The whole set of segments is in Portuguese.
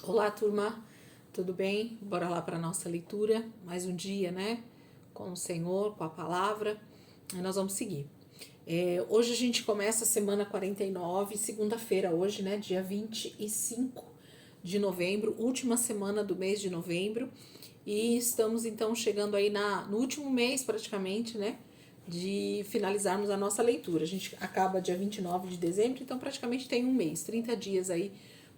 Olá, turma, tudo bem? Bora lá para a nossa leitura, mais um dia, né? Com o Senhor, com a palavra, e nós vamos seguir. Hoje a gente começa a semana 49, segunda-feira hoje, né? Dia 25 de novembro, última semana do mês de novembro, e estamos então chegando aí no último mês praticamente, né? De finalizarmos a nossa leitura. A gente acaba dia 29 de dezembro, então praticamente tem um mês, 30 dias aí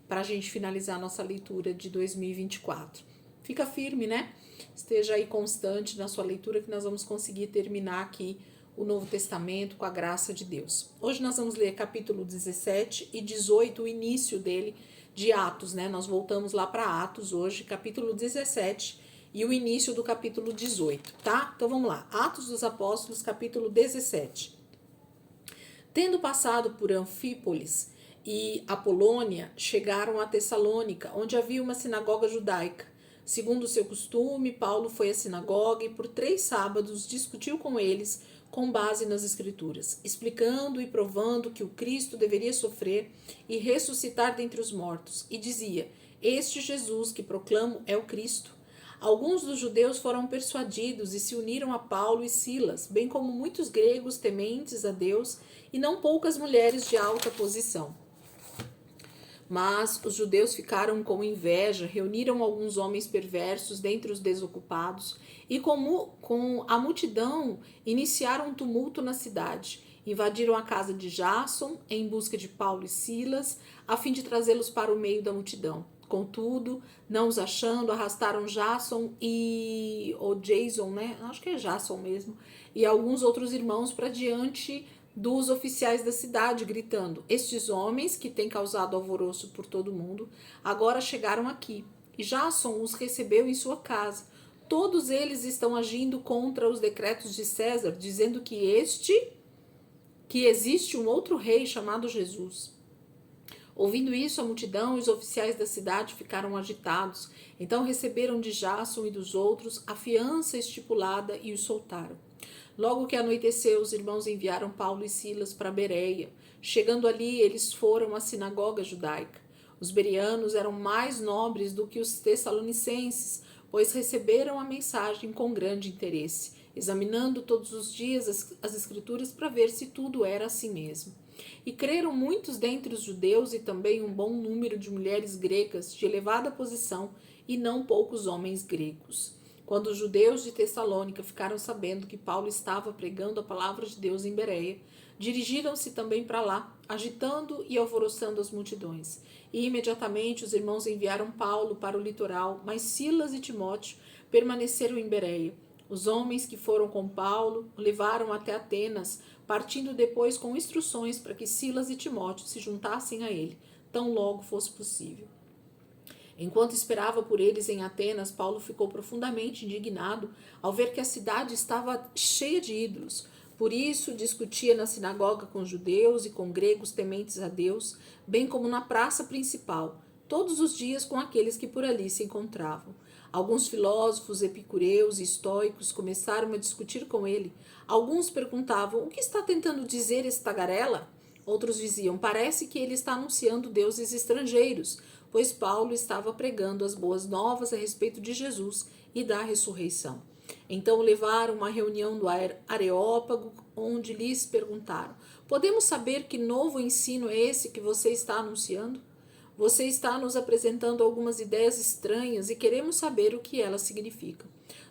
para a gente finalizar a nossa leitura de 2024. Fica firme, né? Esteja aí constante na sua leitura que nós vamos conseguir terminar aqui o Novo Testamento com a graça de Deus. Hoje nós vamos ler capítulo 17 e 18, o início dele de Atos, né? Nós voltamos lá para Atos hoje, capítulo 17 e o início do capítulo 18, tá? Então vamos lá. Atos dos Apóstolos, capítulo 17. Tendo passado por Anfípolis e Apolônia, chegaram a Tessalônica, onde havia uma sinagoga judaica. Segundo o seu costume, Paulo foi à sinagoga e por 3 sábados discutiu com eles com base nas Escrituras, explicando e provando que o Cristo deveria sofrer e ressuscitar dentre os mortos, e dizia: Este Jesus que proclamo é o Cristo. Alguns dos judeus foram persuadidos e se uniram a Paulo e Silas, bem como muitos gregos tementes a Deus e não poucas mulheres de alta posição. Mas os judeus ficaram com inveja, reuniram alguns homens perversos dentre os desocupados e com a multidão iniciaram um tumulto na cidade. Invadiram a casa de Jasson em busca de Paulo e Silas, a fim de trazê-los para o meio da multidão. Contudo, não os achando, arrastaram Jasson ou Jason, né? Acho que é Jasson mesmo, e alguns outros irmãos para diante dos oficiais da cidade, gritando: Estes homens, que têm causado alvoroço por todo o mundo, agora chegaram aqui. E Jasson os recebeu em sua casa. Todos eles estão agindo contra os decretos de César, dizendo que existe um outro rei chamado Jesus. Ouvindo isso, a multidão e os oficiais da cidade ficaram agitados. Então receberam de Jasson e dos outros a fiança estipulada e os soltaram. Logo que anoiteceu, os irmãos enviaram Paulo e Silas para Bereia. Chegando ali, eles foram à sinagoga judaica. Os bereanos eram mais nobres do que os tessalonicenses, pois receberam a mensagem com grande interesse, examinando todos os dias as escrituras para ver se tudo era assim mesmo. E creram muitos dentre os judeus e também um bom número de mulheres gregas de elevada posição e não poucos homens gregos. Quando os judeus de Tessalônica ficaram sabendo que Paulo estava pregando a palavra de Deus em Bereia, dirigiram-se também para lá, agitando e alvoroçando as multidões. E imediatamente os irmãos enviaram Paulo para o litoral, mas Silas e Timóteo permaneceram em Bereia. Os homens que foram com Paulo o levaram até Atenas, partindo depois com instruções para que Silas e Timóteo se juntassem a ele, tão logo fosse possível. Enquanto esperava por eles em Atenas, Paulo ficou profundamente indignado ao ver que a cidade estava cheia de ídolos. Por isso, discutia na sinagoga com judeus e com gregos tementes a Deus, bem como na praça principal, todos os dias com aqueles que por ali se encontravam. Alguns filósofos, epicureus e estoicos começaram a discutir com ele. Alguns perguntavam: o que está tentando dizer esse tagarela? Outros diziam: parece que ele está anunciando deuses estrangeiros, pois Paulo estava pregando as boas novas a respeito de Jesus e da ressurreição. Então levaram uma reunião do Areópago, onde lhes perguntaram: podemos saber que novo ensino é esse que você está anunciando? Você está nos apresentando algumas ideias estranhas e queremos saber o que elas significam.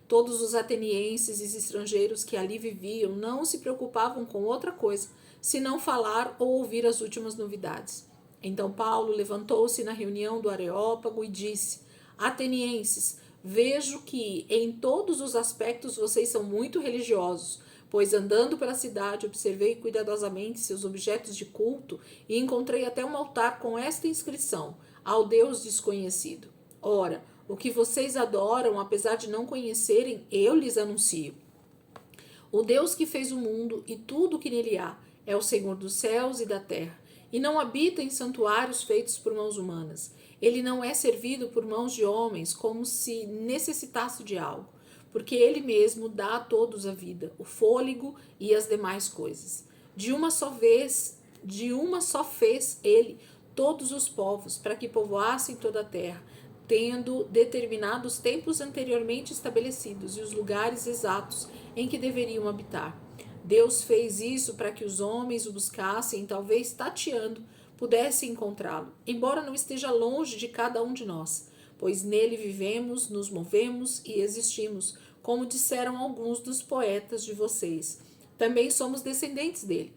Todos os atenienses e estrangeiros que ali viviam não se preocupavam com outra coisa, senão falar ou ouvir as últimas novidades. Então Paulo levantou-se na reunião do Areópago e disse: Atenienses, vejo que em todos os aspectos vocês são muito religiosos, pois andando pela cidade observei cuidadosamente seus objetos de culto e encontrei até um altar com esta inscrição: ao Deus desconhecido. Ora, o que vocês adoram, apesar de não conhecerem, eu lhes anuncio. O Deus que fez o mundo e tudo o que nele há é o Senhor dos céus e da terra, e não habita em santuários feitos por mãos humanas. Ele não é servido por mãos de homens como se necessitasse de algo, porque ele mesmo dá a todos a vida, o fôlego e as demais coisas. De uma só fez ele todos os povos, para que povoassem toda a terra, tendo determinado os tempos anteriormente estabelecidos e os lugares exatos em que deveriam habitar. Deus fez isso para que os homens o buscassem e, talvez tateando, pudessem encontrá-lo, embora não esteja longe de cada um de nós, pois nele vivemos, nos movemos e existimos, como disseram alguns dos poetas de vocês. Também somos descendentes dele.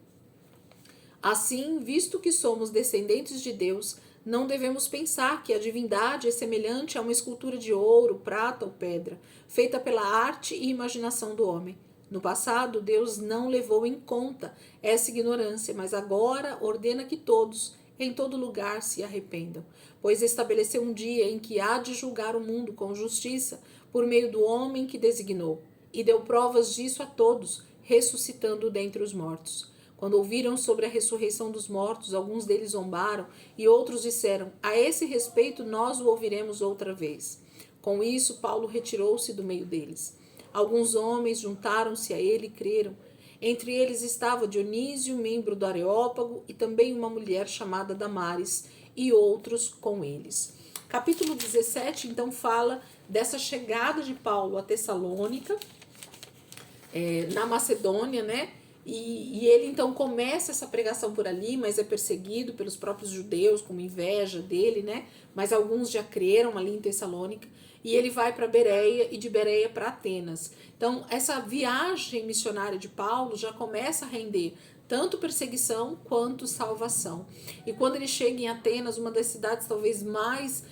Assim, visto que somos descendentes de Deus, não devemos pensar que a divindade é semelhante a uma escultura de ouro, prata ou pedra, feita pela arte e imaginação do homem. No passado, Deus não levou em conta essa ignorância, mas agora ordena que todos, em todo lugar, se arrependam, pois estabeleceu um dia em que há de julgar o mundo com justiça por meio do homem que designou, e deu provas disso a todos, ressuscitando dentre os mortos. Quando ouviram sobre a ressurreição dos mortos, alguns deles zombaram e outros disseram: a esse respeito nós o ouviremos outra vez. Com isso, Paulo retirou-se do meio deles. Alguns homens juntaram-se a ele e creram. Entre eles estava Dionísio, membro do Areópago, e também uma mulher chamada Damares, e outros com eles. Capítulo 17, então, fala dessa chegada de Paulo a Tessalônica, na Macedônia, né? E ele então começa essa pregação por ali, mas é perseguido pelos próprios judeus, com inveja dele, né? Mas alguns já creram ali em Tessalônica. E ele vai para Bereia e de Bereia para Atenas. Então, essa viagem missionária de Paulo já começa a render tanto perseguição quanto salvação. E quando ele chega em Atenas, uma das cidades talvez mais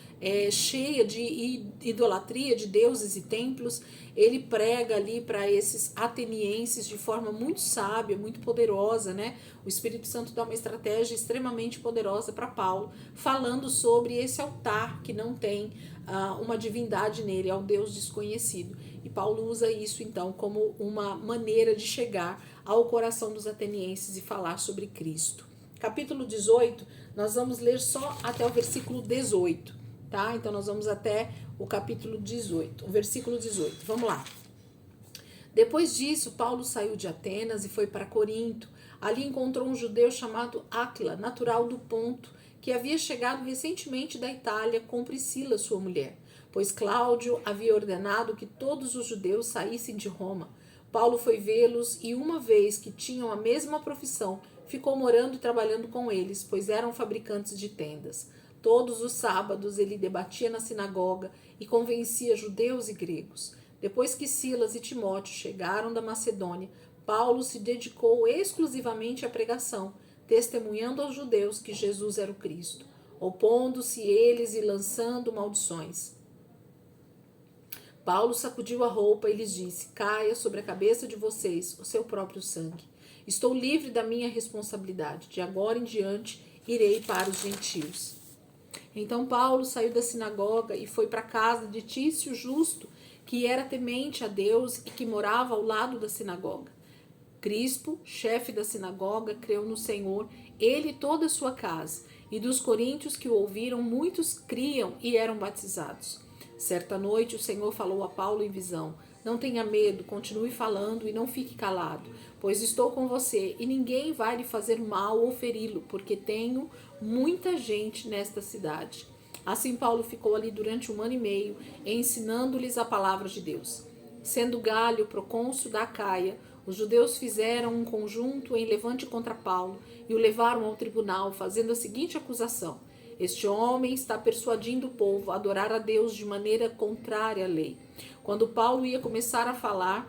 cheia de idolatria, de deuses e templos, ele prega ali para esses atenienses de forma muito sábia, muito poderosa, né? O Espírito Santo dá uma estratégia extremamente poderosa para Paulo, falando sobre esse altar que não tem uma divindade nele, é um Deus desconhecido. E Paulo usa isso então como uma maneira de chegar ao coração dos atenienses e falar sobre Cristo. Capítulo 18, nós vamos ler só até o versículo 18, tá? Então nós vamos até o capítulo 18, o versículo 18. Vamos lá. Depois disso, Paulo saiu de Atenas e foi para Corinto. Ali encontrou um judeu chamado Áquila, natural do Ponto, que havia chegado recentemente da Itália com Priscila, sua mulher, pois Cláudio havia ordenado que todos os judeus saíssem de Roma. Paulo foi vê-los e, uma vez que tinham a mesma profissão, ficou morando e trabalhando com eles, pois eram fabricantes de tendas. Todos os sábados ele debatia na sinagoga e convencia judeus e gregos. Depois que Silas e Timóteo chegaram da Macedônia, Paulo se dedicou exclusivamente à pregação, testemunhando aos judeus que Jesus era o Cristo, opondo-se eles e lançando maldições. Paulo sacudiu a roupa e lhes disse: caia sobre a cabeça de vocês o seu próprio sangue. Estou livre da minha responsabilidade. De agora em diante irei para os gentios. Então Paulo saiu da sinagoga e foi para a casa de Tício Justo, que era temente a Deus e que morava ao lado da sinagoga. Crispo, chefe da sinagoga, creu no Senhor, ele e toda a sua casa, e dos coríntios que o ouviram, muitos criam e eram batizados. Certa noite o Senhor falou a Paulo em visão: não tenha medo, continue falando e não fique calado, pois estou com você e ninguém vai lhe fazer mal ou feri-lo, porque tenho muita gente nesta cidade. Assim Paulo ficou ali durante 1 ano e meio, ensinando-lhes a palavra de Deus. Sendo Galho procônsul da Acaia, os judeus fizeram um conjunto em levante contra Paulo e o levaram ao tribunal, fazendo a seguinte acusação: este homem está persuadindo o povo a adorar a Deus de maneira contrária à lei. Quando Paulo ia começar a falar,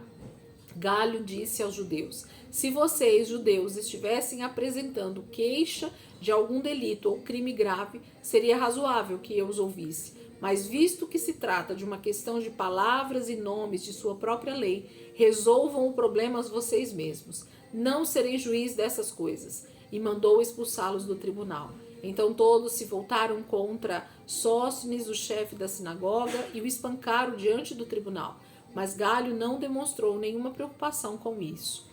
Galho disse aos judeus: se vocês, judeus, estivessem apresentando queixa de algum delito ou crime grave, seria razoável que eu os ouvisse. Mas visto que se trata de uma questão de palavras e nomes de sua própria lei, resolvam o problema vocês mesmos. Não serei juiz dessas coisas. E mandou expulsá-los do tribunal. Então todos se voltaram contra Sóstenes, o chefe da sinagoga, e o espancaram diante do tribunal. Mas Galho não demonstrou nenhuma preocupação com isso.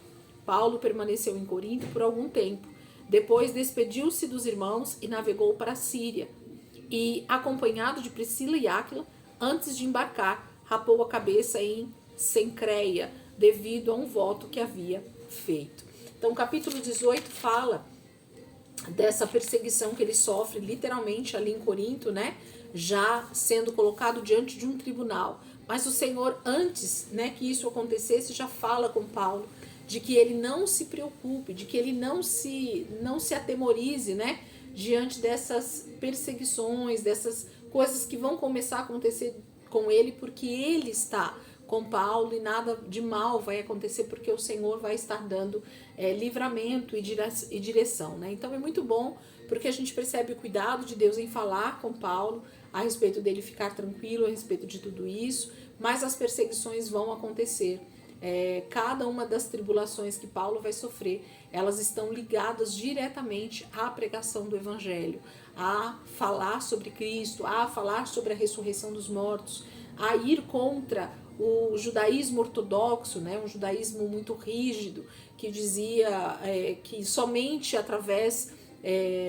Paulo permaneceu em Corinto por algum tempo. Depois despediu-se dos irmãos e navegou para a Síria. E, acompanhado de Priscila e Áquila, antes de embarcar, rapou a cabeça em Cencreia, devido a um voto que havia feito. Então, o capítulo 18 fala dessa perseguição que ele sofre literalmente ali em Corinto, né? Já sendo colocado diante de um tribunal. Mas o Senhor, antes, né, que isso acontecesse, já fala com Paulo de que ele não se preocupe, de que ele não se atemorize, né, diante dessas perseguições, dessas coisas que vão começar a acontecer com ele, porque ele está com Paulo e nada de mal vai acontecer, porque o Senhor vai estar dando livramento e direção, né? Então é muito bom, porque a gente percebe o cuidado de Deus em falar com Paulo a respeito dele ficar tranquilo a respeito de tudo isso, mas as perseguições vão acontecer. Cada uma das tribulações que Paulo vai sofrer, elas estão ligadas diretamente à pregação do Evangelho, a falar sobre Cristo, a falar sobre a ressurreição dos mortos, a ir contra o judaísmo ortodoxo, né, um judaísmo muito rígido, que dizia que somente através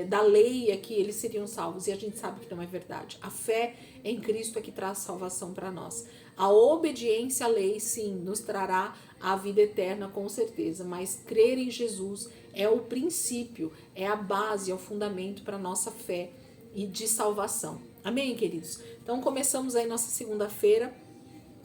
da lei é que eles seriam salvos, e a gente sabe que não é verdade. A fé em Cristo é que traz salvação para nós. A obediência à lei, sim, nos trará a vida eterna, com certeza, mas crer em Jesus é o princípio, é a base, é o fundamento para a nossa fé e de salvação. Amém, queridos? Então, começamos aí nossa segunda-feira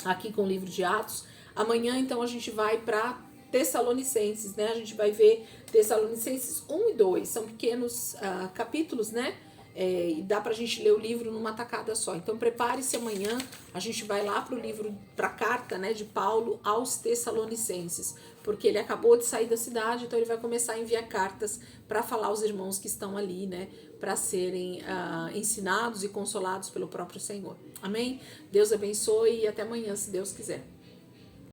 aqui com o livro de Atos. Amanhã, então, a gente vai para Tessalonicenses, né? A gente vai ver Tessalonicenses 1 e 2. São pequenos capítulos, né? E dá pra gente ler o livro numa tacada só. Então prepare-se, amanhã a gente vai lá pro livro, pra carta, né, de Paulo aos Tessalonicenses, porque ele acabou de sair da cidade, então ele vai começar a enviar cartas para falar aos irmãos que estão ali, né, para serem ensinados e consolados pelo próprio Senhor. Amém? Deus abençoe e até amanhã, se Deus quiser.